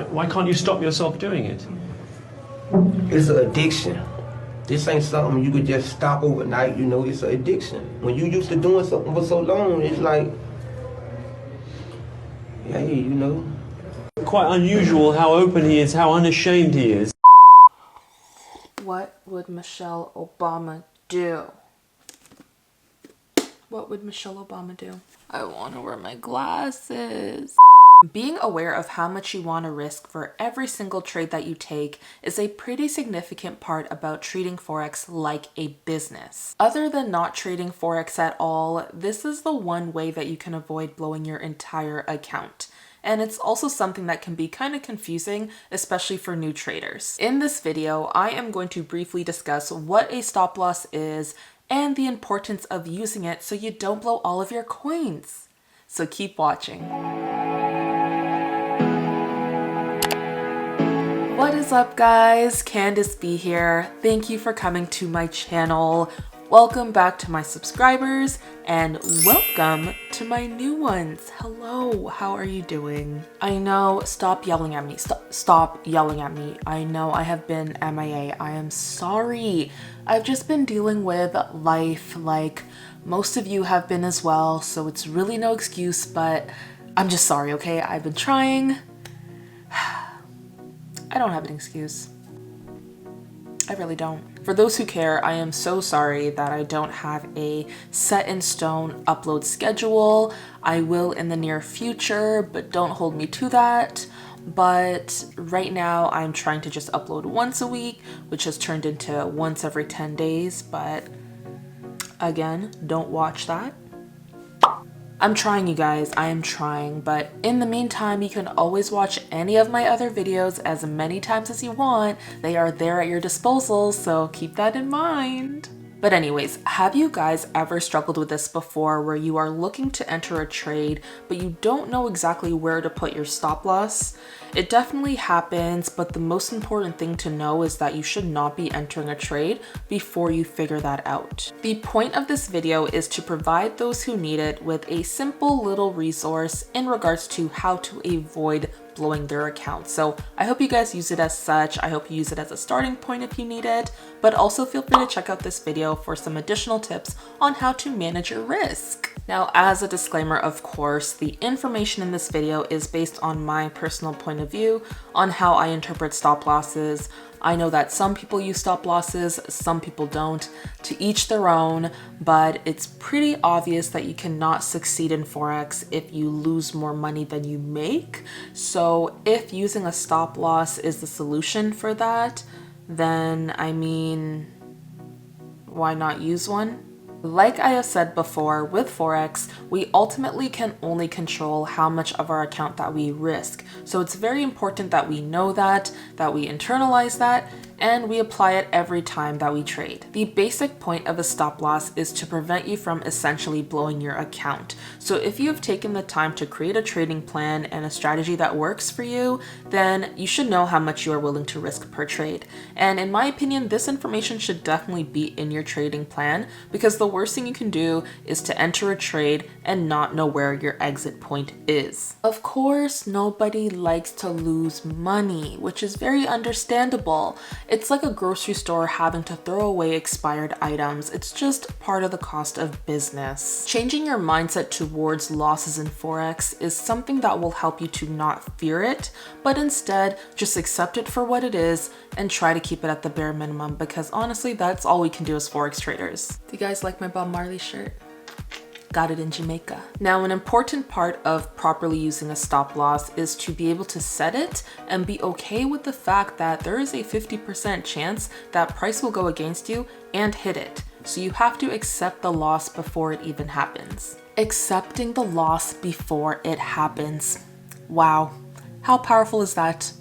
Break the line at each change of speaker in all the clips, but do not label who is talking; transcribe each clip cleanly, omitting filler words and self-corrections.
Why can't you stop yourself doing it?
It's an addiction. This ain't something you could just stop overnight, you know, it's an addiction. When you used to doing something for so long, it's like, hey, you know.
Quite unusual how open he is, how unashamed he is.
What would Michelle Obama do? What would Michelle Obama do? I want to wear my glasses. Being aware of how much you want to risk for every single trade that you take is a pretty significant part about treating Forex like a business. Other than not trading Forex at all, this is the one way that you can avoid blowing your entire account. And it's also something that can be kind of confusing, especially for new traders. In this video, I am going to briefly discuss what a stop loss is and the importance of using it so you don't blow all of your coins. So keep watching. What is up, guys? Candice B here. Thank you for coming to my channel. Welcome back to my subscribers and welcome to my new ones. Hello, how are you doing? I know, stop yelling at me. Stop yelling at me. I know I have been MIA. I am sorry. I've just been dealing with life like most of you have been as well, so it's really no excuse, but I'm just sorry, okay? I've been trying. I don't have an excuse. I really don't. For those who care, I am so sorry that I don't have a set in stone upload schedule. I will in the near future, but don't hold me to that. But right now I'm trying to just upload once a week, which has turned into once every 10 days. But again, don't watch that. I'm trying, you guys, I am trying, but in the meantime, you can always watch any of my other videos as many times as you want. They are there at your disposal, so keep that in mind. But anyways, have you guys ever struggled with this before where you are looking to enter a trade, but you don't know exactly where to put your stop loss? It definitely happens, but the most important thing to know is that you should not be entering a trade before you figure that out. The point of this video is to provide those who need it with a simple little resource in regards to how to avoid blowing their account. So I hope you guys use it as such. I hope you use it as a starting point if you need it, but also feel free to check out this video for some additional tips on how to manage your risk. Now, as a disclaimer, of course, the information in this video is based on my personal point of view on how I interpret stop losses. I know that some people use stop losses, some people don't, to each their own, but it's pretty obvious that you cannot succeed in Forex if you lose more money than you make. So if using a stop loss is the solution for that, then I mean, why not use one? Like I have said before, with Forex, we ultimately can only control how much of our account that we risk. So it's very important that we know that we internalize that, and we apply it every time that we trade. The basic point of a stop loss is to prevent you from essentially blowing your account. So if you have taken the time to create a trading plan and a strategy that works for you, then you should know how much you are willing to risk per trade. And in my opinion, this information should definitely be in your trading plan, because the worst thing you can do is to enter a trade and not know where your exit point is. Of course, nobody likes to lose money, which is very understandable. It's like a grocery store having to throw away expired items. It's just part of the cost of business. Changing your mindset towards losses in Forex is something that will help you to not fear it, but instead just accept it for what it is and try to keep it at the bare minimum, because honestly, that's all we can do as Forex traders. Do you guys like my Bob Marley shirt? Got it in Jamaica. Now, an important part of properly using a stop loss is to be able to set it and be okay with the fact that there is a 50% chance that price will go against you and hit it. So you have to accept the loss before it even happens. Accepting the loss before it happens. Wow, how powerful is that?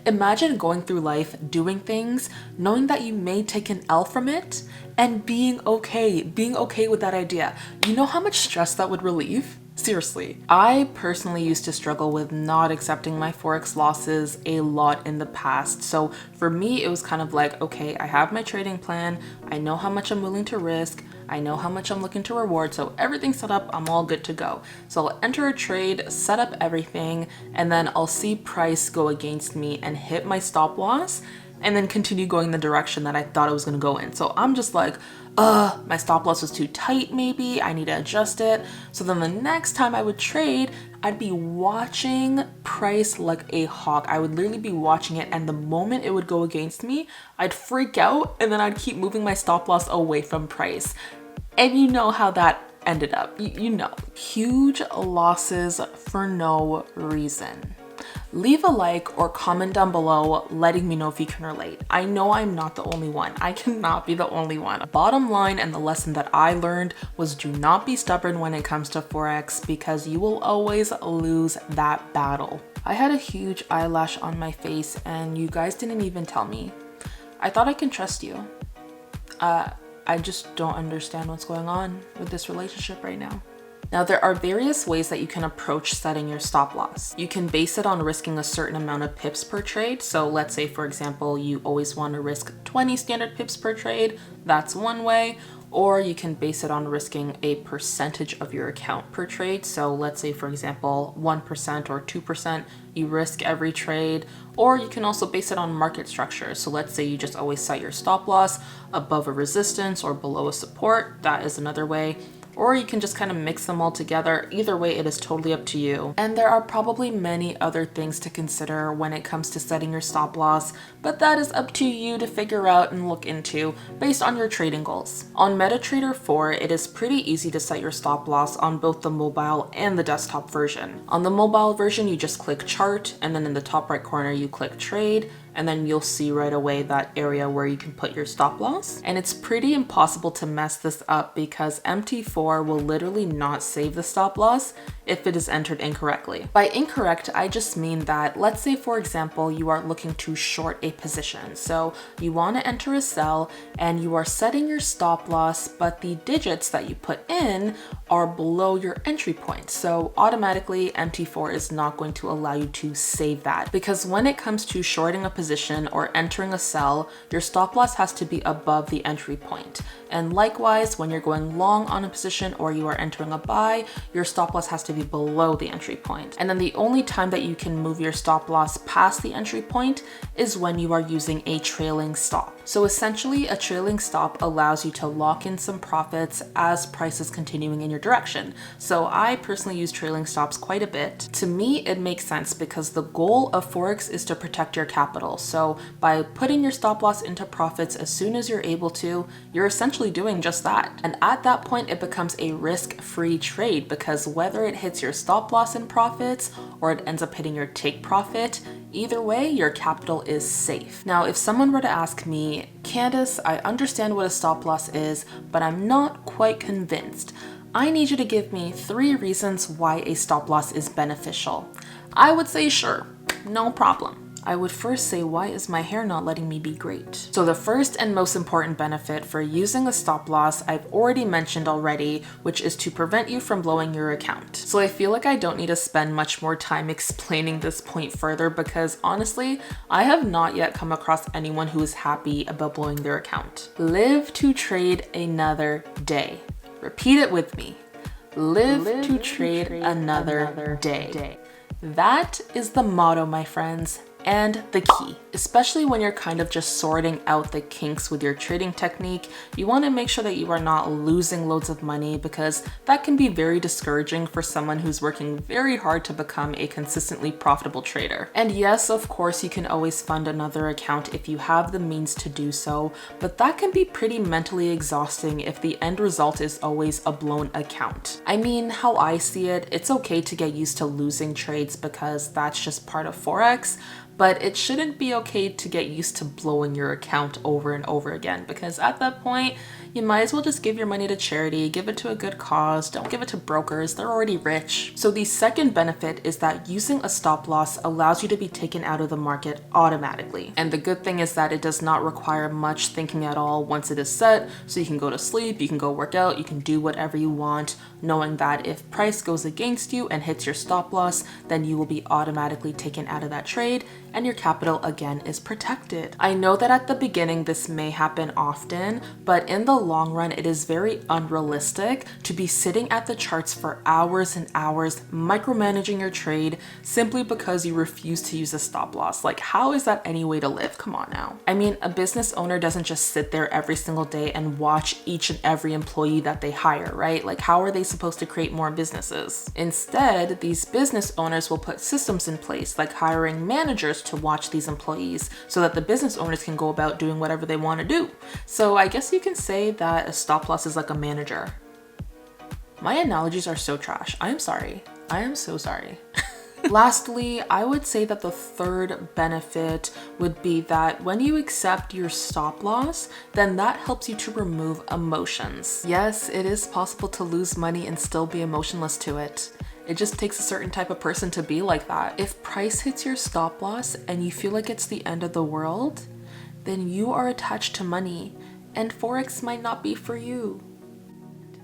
Imagine going through life doing things, knowing that you may take an L from it, and being okay with that idea. You know how much stress that would relieve? Seriously, I personally used to struggle with not accepting my Forex losses a lot in the past. So for me, it was kind of like, okay, I have my trading plan. I know how much I'm willing to risk. I know how much I'm looking to reward. So everything's set up, I'm all good to go. So I'll enter a trade, set up everything, and then I'll see price go against me and hit my stop loss, and then continue going the direction that I thought it was gonna go in. So I'm just like, my stop loss was too tight maybe, I need to adjust it. So then the next time I would trade, I'd be watching price like a hawk. I would literally be watching it, and the moment it would go against me, I'd freak out, and then I'd keep moving my stop loss away from price. And you know how that ended up. You know, huge losses for no reason. Leave a like or comment down below letting me know if you can relate. I know I'm not the only one. I cannot be the only one. Bottom line, and the lesson that I learned was, do not be stubborn when it comes to Forex, because you will always lose that battle. I had a huge eyelash on my face and you guys didn't even tell me. I thought I can trust you. I just don't understand what's going on with this relationship right now. Now, there are various ways that you can approach setting your stop loss. You can base it on risking a certain amount of pips per trade. So let's say, for example, you always want to risk 20 standard pips per trade. That's one way. Or you can base it on risking a percentage of your account per trade. So let's say, for example, 1% or 2% you risk every trade. Or you can also base it on market structure. So let's say you just always set your stop loss above a resistance or below a support. That is another way. Or you can just kind of mix them all together. Either way, it is totally up to you. And there are probably many other things to consider when it comes to setting your stop loss, but that is up to you to figure out and look into based on your trading goals. On MetaTrader 4, it is pretty easy to set your stop loss on both the mobile and the desktop version. On the mobile version, you just click chart, and then in the top right corner, you click trade, and then you'll see right away that area where you can put your stop loss. And it's pretty impossible to mess this up because MT4 will literally not save the stop loss if it is entered incorrectly. By incorrect, I just mean that, let's say for example, you are looking to short a position. So you want to enter a sell and you are setting your stop loss, but the digits that you put in are below your entry point. So automatically MT4 is not going to allow you to save that, because when it comes to shorting a position or entering a sell, your stop loss has to be above the entry point. And likewise, when you're going long on a position or you are entering a buy, your stop loss has to be below the entry point. And then the only time that you can move your stop loss past the entry point is when you are using a trailing stop. So essentially, a trailing stop allows you to lock in some profits as price is continuing in your direction. So I personally use trailing stops quite a bit. To me, it makes sense because the goal of Forex is to protect your capital. So by putting your stop loss into profits as soon as you're able to, you're essentially doing just that. And at that point, it becomes a risk-free trade, because whether it hits your stop loss in profits or it ends up hitting your take profit, either way, your capital is safe. Now, if someone were to ask me, Candace, I understand what a stop loss is, but I'm not quite convinced. I need you to give me 3 reasons why a stop loss is beneficial. I would say sure, no problem. I would first say, why is my hair not letting me be great? So the first and most important benefit for using a stop loss I've already mentioned already, which is to prevent you from blowing your account. So I feel like I don't need to spend much more time explaining this point further, because honestly, I have not yet come across anyone who is happy about blowing their account. Live to trade another day. Repeat it with me. Live to trade another day. That is the motto, my friends. And the key, especially when you're kind of just sorting out the kinks with your trading technique, you want to make sure that you are not losing loads of money, because that can be very discouraging for someone who's working very hard to become a consistently profitable trader. And yes, of course, you can always fund another account if you have the means to do so, but that can be pretty mentally exhausting if the end result is always a blown account. I mean, how I see it, it's okay to get used to losing trades because that's just part of Forex. But it shouldn't be okay to get used to blowing your account over and over again, because at that point, you might as well just give your money to charity, give it to a good cause, don't give it to brokers, they're already rich. So the second benefit is that using a stop loss allows you to be taken out of the market automatically. And the good thing is that it does not require much thinking at all once it is set, so you can go to sleep, you can go work out, you can do whatever you want, knowing that if price goes against you and hits your stop loss, then you will be automatically taken out of that trade and your capital again is protected. I know that at the beginning this may happen often, but in the long run it is very unrealistic to be sitting at the charts for hours and hours micromanaging your trade simply because you refuse to use a stop loss. Like, how is that any way to live? Come on now. I mean, a business owner doesn't just sit there every single day and watch each and every employee that they hire, right? Like, how are they supposed to create more businesses? Instead, these business owners will put systems in place, like hiring managers to watch these employees so that the business owners can go about doing whatever they want to do. So I guess you can say that a stop loss is like a manager. My analogies are so trash. I am sorry. I am so sorry. Lastly, I would say that the third benefit would be that when you accept your stop loss, then that helps you to remove emotions. Yes, it is possible to lose money and still be emotionless to it. It just takes a certain type of person to be like that. If price hits your stop loss and you feel like it's the end of the world, then you are attached to money and Forex might not be for you.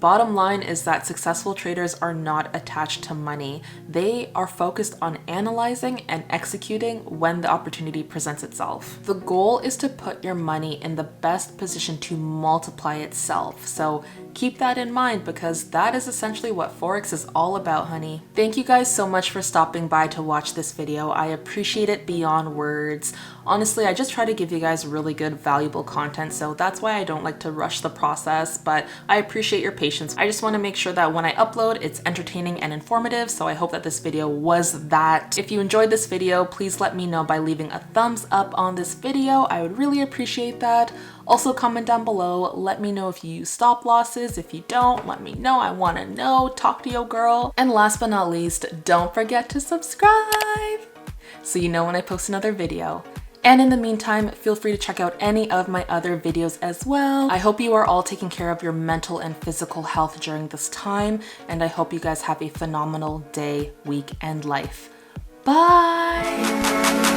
Bottom line is that successful traders are not attached to money. They are focused on analyzing and executing when the opportunity presents itself. The goal is to put your money in the best position to multiply itself. So keep that in mind because that is essentially what Forex is all about, honey. Thank you guys so much for stopping by to watch this video. I appreciate it beyond words. Honestly, I just try to give you guys really good, valuable content, so that's why I don't like to rush the process, but I appreciate your patience. I just want to make sure that when I upload, it's entertaining and informative, so I hope that this video was that. If you enjoyed this video, please let me know by leaving a thumbs up on this video. I would really appreciate that. Also, comment down below, let me know if you use stop losses. If you don't, let me know. I want to know. Talk to your girl. And last but not least, don't forget to subscribe so you know when I post another video. And in the meantime, feel free to check out any of my other videos as well. I hope you are all taking care of your mental and physical health during this time, and I hope you guys have a phenomenal day, week, and life. Bye!